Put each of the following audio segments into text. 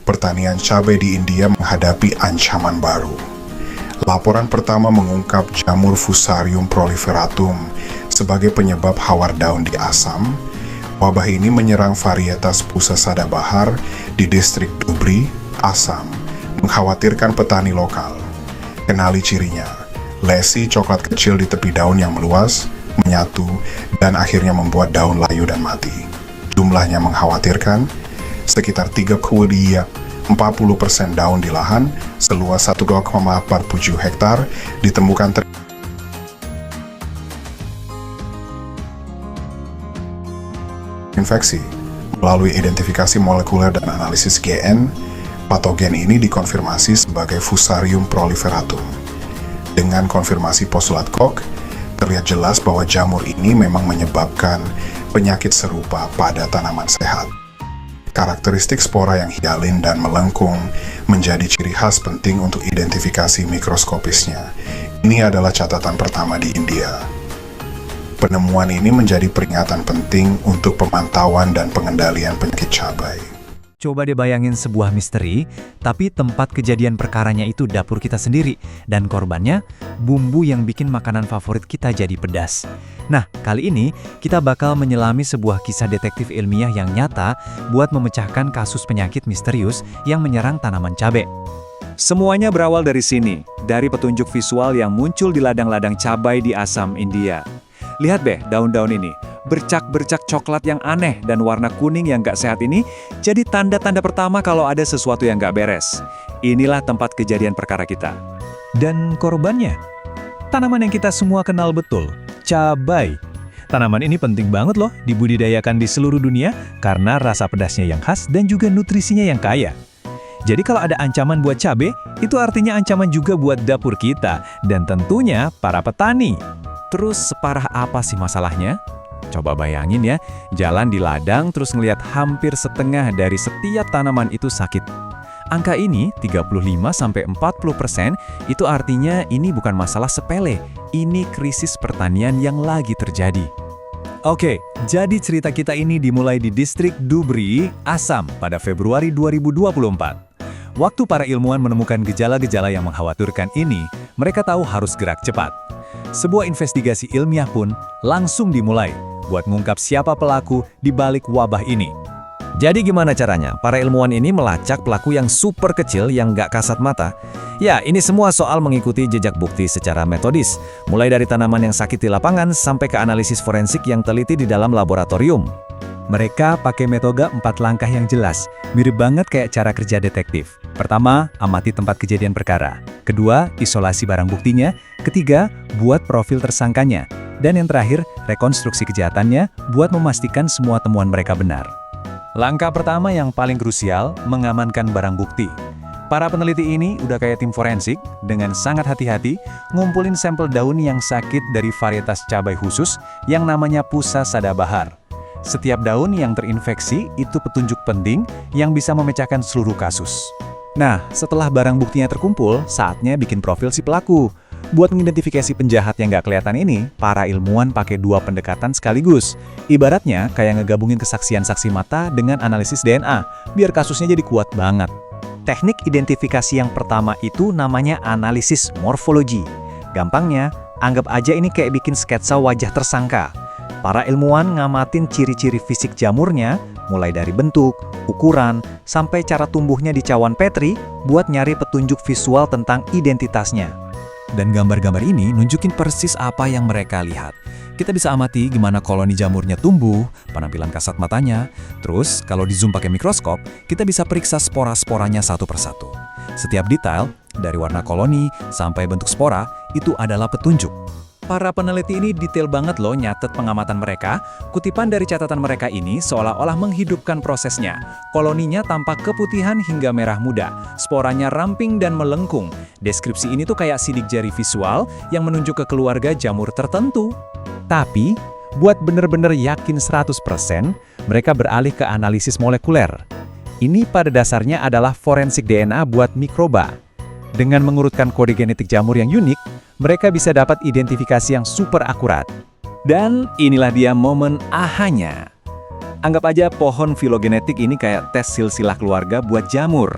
pertanian cabai di India menghadapi ancaman baru. Laporan pertama mengungkap jamur Fusarium proliferatum sebagai penyebab hawar daun di Assam. Wabah ini menyerang varietas Pusa Sadabahar di distrik Dhubri, Assam, mengkhawatirkan petani lokal. Kenali cirinya, lesi coklat kecil di tepi daun yang meluas, menyatu, dan akhirnya membuat daun layu dan mati. Jumlahnya mengkhawatirkan, sekitar 40% daun di lahan seluas 1,47 hektar ditemukan terinfeksi. Melalui identifikasi molekuler dan analisis GN, patogen ini dikonfirmasi sebagai Fusarium proliferatum. Dengan konfirmasi postulat Koch, terlihat jelas bahwa jamur ini memang menyebabkan penyakit serupa pada tanaman sehat. Karakteristik spora yang hialin dan melengkung menjadi ciri khas penting untuk identifikasi mikroskopisnya. Ini adalah catatan pertama di India. Penemuan ini menjadi peringatan penting untuk pemantauan dan pengendalian penyakit cabai. Coba deh bayangin sebuah misteri, tapi tempat kejadian perkaranya itu dapur kita sendiri, dan korbannya bumbu yang bikin makanan favorit kita jadi pedas. Nah, kali ini kita bakal menyelami sebuah kisah detektif ilmiah yang nyata buat memecahkan kasus penyakit misterius yang menyerang tanaman cabai. Semuanya berawal dari sini, dari petunjuk visual yang muncul di ladang-ladang cabai di Assam, India. Lihat deh daun-daun ini. Bercak-bercak coklat yang aneh dan warna kuning yang gak sehat ini jadi tanda-tanda pertama kalau ada sesuatu yang gak beres. Inilah tempat kejadian perkara kita. Dan korbannya? Tanaman yang kita semua kenal betul, cabai. Tanaman ini penting banget loh dibudidayakan di seluruh dunia karena rasa pedasnya yang khas dan juga nutrisinya yang kaya. Jadi kalau ada ancaman buat cabai, itu artinya ancaman juga buat dapur kita dan tentunya para petani. Terus separah apa sih masalahnya? Coba bayangin ya, jalan di ladang terus ngelihat hampir setengah dari setiap tanaman itu sakit. Angka ini 35-40%, itu artinya ini bukan masalah sepele, ini krisis pertanian yang lagi terjadi. Oke, jadi cerita kita ini dimulai di distrik Dhubri, Assam pada Februari 2024. Waktu para ilmuwan menemukan gejala-gejala yang mengkhawatirkan ini, mereka tahu harus gerak cepat. Sebuah investigasi ilmiah pun langsung dimulai buat mengungkap siapa pelaku di balik wabah ini. Jadi gimana caranya? Para ilmuwan ini melacak pelaku yang super kecil yang nggak kasat mata. Ya, ini semua soal mengikuti jejak bukti secara metodis, mulai dari tanaman yang sakit di lapangan sampai ke analisis forensik yang teliti di dalam laboratorium. Mereka pakai metode 4 langkah yang jelas, mirip banget kayak cara kerja detektif. Pertama, amati tempat kejadian perkara. Kedua, isolasi barang buktinya. Ketiga, buat profil tersangkanya. Dan yang terakhir, rekonstruksi kejahatannya buat memastikan semua temuan mereka benar. Langkah pertama yang paling krusial, mengamankan barang bukti. Para peneliti ini udah kayak tim forensik, dengan sangat hati-hati, ngumpulin sampel daun yang sakit dari varietas cabai khusus yang namanya Pusa Sadabahar. Setiap daun yang terinfeksi itu petunjuk penting yang bisa memecahkan seluruh kasus. Nah, setelah barang buktinya terkumpul, saatnya bikin profil si pelaku. Buat mengidentifikasi penjahat yang nggak kelihatan ini, para ilmuwan pakai 2 pendekatan sekaligus. Ibaratnya kayak ngegabungin kesaksian saksi mata dengan analisis DNA, biar kasusnya jadi kuat banget. Teknik identifikasi yang pertama itu namanya analisis morfologi. Gampangnya, anggap aja ini kayak bikin sketsa wajah tersangka. Para ilmuwan ngamatin ciri-ciri fisik jamurnya, mulai dari bentuk, ukuran, sampai cara tumbuhnya di cawan Petri buat nyari petunjuk visual tentang identitasnya. Dan gambar-gambar ini nunjukin persis apa yang mereka lihat. Kita bisa amati gimana koloni jamurnya tumbuh, penampilan kasat matanya. Terus, kalau di zoom pakai mikroskop, kita bisa periksa spora-sporanya satu persatu. Setiap detail, dari warna koloni sampai bentuk spora, itu adalah petunjuk. Para peneliti ini detail banget loh nyatet pengamatan mereka. Kutipan dari catatan mereka ini seolah-olah menghidupkan prosesnya. Koloninya tampak keputihan hingga merah muda. Sporanya ramping dan melengkung. Deskripsi ini tuh kayak sidik jari visual yang menunjuk ke keluarga jamur tertentu. Tapi, buat bener-bener yakin 100%, mereka beralih ke analisis molekuler. Ini pada dasarnya adalah forensik DNA buat mikroba. Dengan mengurutkan kode genetik jamur yang unik, mereka bisa dapat identifikasi yang super akurat. Dan inilah dia momen ahanya. Anggap aja pohon filogenetik ini kayak tes silsilah keluarga buat jamur.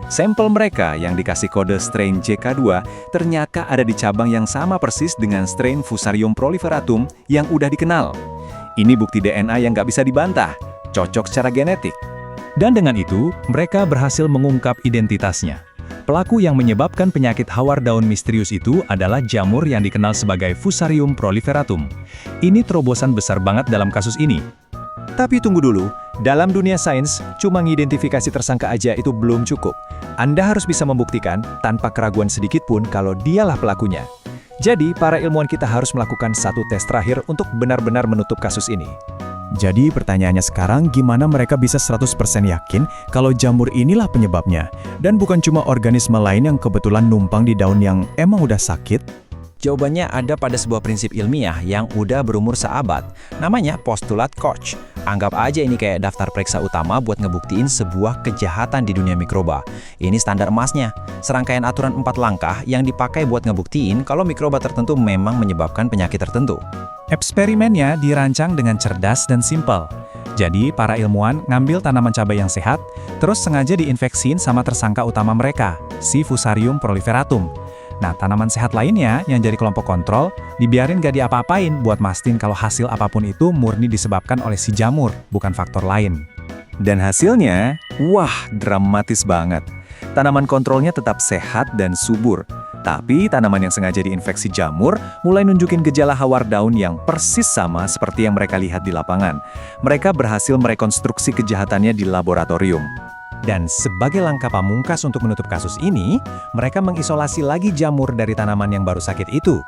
Sampel mereka yang dikasih kode strain JK2 ternyata ada di cabang yang sama persis dengan strain Fusarium proliferatum yang udah dikenal. Ini bukti DNA yang nggak bisa dibantah, cocok secara genetik. Dan dengan itu, mereka berhasil mengungkap identitasnya. Pelaku yang menyebabkan penyakit hawar daun misterius itu adalah jamur yang dikenal sebagai Fusarium proliferatum. Ini terobosan besar banget dalam kasus ini. Tapi tunggu dulu, dalam dunia sains, cuma mengidentifikasi tersangka aja itu belum cukup. Anda harus bisa membuktikan, tanpa keraguan sedikit pun, kalau dialah pelakunya. Jadi, para ilmuwan kita harus melakukan satu tes terakhir untuk benar-benar menutup kasus ini. Jadi, pertanyaannya sekarang, gimana mereka bisa 100% yakin kalau jamur inilah penyebabnya? Dan bukan cuma organisme lain yang kebetulan numpang di daun yang emang udah sakit? Jawabannya ada pada sebuah prinsip ilmiah yang udah berumur seabad. Namanya postulat Koch. Anggap aja ini kayak daftar periksa utama buat ngebuktiin sebuah kejahatan di dunia mikroba. Ini standar emasnya, serangkaian aturan 4 langkah yang dipakai buat ngebuktiin kalau mikroba tertentu memang menyebabkan penyakit tertentu. Eksperimennya dirancang dengan cerdas dan simpel. Jadi, para ilmuwan ngambil tanaman cabai yang sehat, terus sengaja diinveksiin sama tersangka utama mereka, si Fusarium proliferatum. Nah, tanaman sehat lainnya yang jadi kelompok kontrol, dibiarin gak diapa-apain buat mastiin kalau hasil apapun itu murni disebabkan oleh si jamur, bukan faktor lain. Dan hasilnya, wah, dramatis banget. Tanaman kontrolnya tetap sehat dan subur. Tapi tanaman yang sengaja diinfeksi jamur mulai nunjukin gejala hawar daun yang persis sama seperti yang mereka lihat di lapangan. Mereka berhasil merekonstruksi kejahatannya di laboratorium. Dan sebagai langkah pamungkas untuk menutup kasus ini, mereka mengisolasi lagi jamur dari tanaman yang baru sakit itu.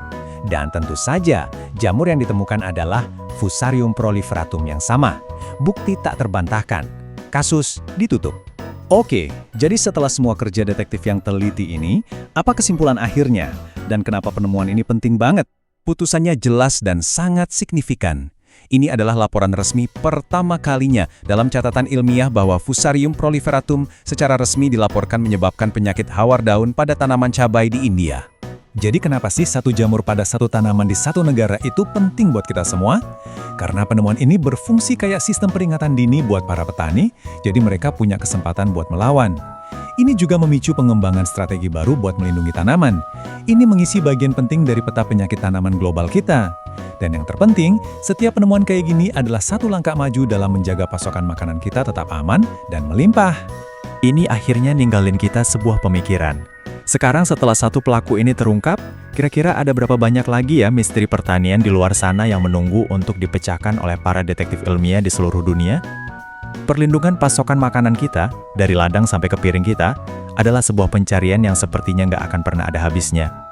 Dan tentu saja, jamur yang ditemukan adalah Fusarium proliferatum yang sama. Bukti tak terbantahkan. Kasus ditutup. Oke, jadi setelah semua kerja detektif yang teliti ini, apa kesimpulan akhirnya? Dan kenapa penemuan ini penting banget? Putusannya jelas dan sangat signifikan. Ini adalah laporan resmi pertama kalinya dalam catatan ilmiah bahwa Fusarium proliferatum secara resmi dilaporkan menyebabkan penyakit hawar daun pada tanaman cabai di India. Jadi kenapa sih satu jamur pada satu tanaman di satu negara itu penting buat kita semua? Karena penemuan ini berfungsi kayak sistem peringatan dini buat para petani, jadi mereka punya kesempatan buat melawan. Ini juga memicu pengembangan strategi baru buat melindungi tanaman. Ini mengisi bagian penting dari peta penyakit tanaman global kita. Dan yang terpenting, setiap penemuan kayak gini adalah satu langkah maju dalam menjaga pasokan makanan kita tetap aman dan melimpah. Ini akhirnya ninggalin kita sebuah pemikiran. Sekarang setelah satu pelaku ini terungkap, kira-kira ada berapa banyak lagi ya misteri pertanian di luar sana yang menunggu untuk dipecahkan oleh para detektif ilmiah di seluruh dunia? Perlindungan pasokan makanan kita, dari ladang sampai ke piring kita, adalah sebuah pencarian yang sepertinya nggak akan pernah ada habisnya.